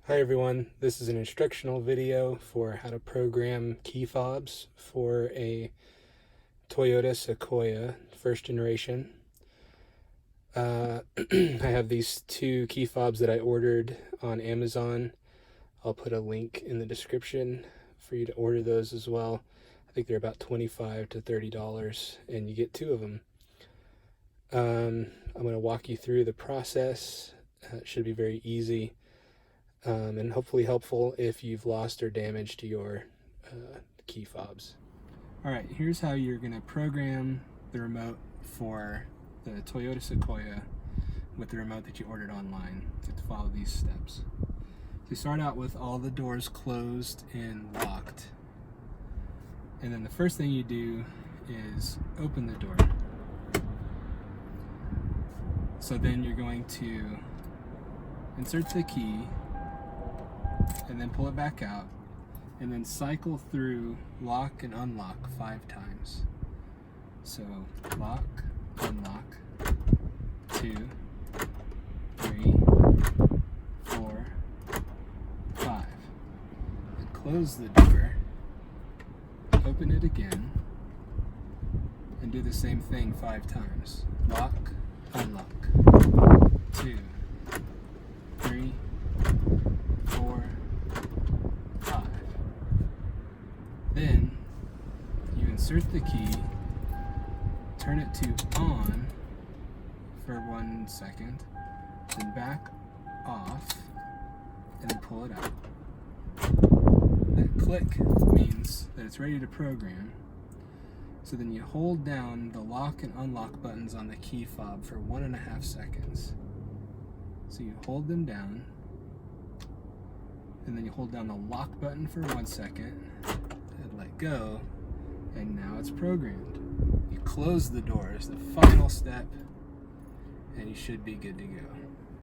Hi everyone, this is an instructional video for how to program key fobs for a Toyota Sequoia first generation. I have these two key fobs that I ordered on Amazon. I'll put a link in the description for you to order those as well. I think they're about $25 to $30 and you get two of them. I'm going to walk you through the process. It should be very easy. And hopefully helpful if you've lost or damaged your key fobs. Alright, here's how you're going to program the remote for the Toyota Sequoia with the remote that you ordered online. You have to follow these steps. So you start out with all the doors closed and locked. And then the first thing you do is open the door. So then you're going to insert the key and then pull it back out, and then cycle through lock and unlock 5 times. So lock, unlock, 2, 3, 4, 5. Then close the door, open it again, and do the same thing 5 times. Lock, unlock, 2, 3, 4, 5. Then you insert the key, turn it to on for 1 second, then back off, and then pull it out. That click means that it's ready to program. So then you hold down the lock and unlock buttons on the key fob for 1.5 seconds. So you hold them down, and then you hold down the lock button for 1 second and let go, and now it's programmed. You close the doors, the final step, and you should be good to go.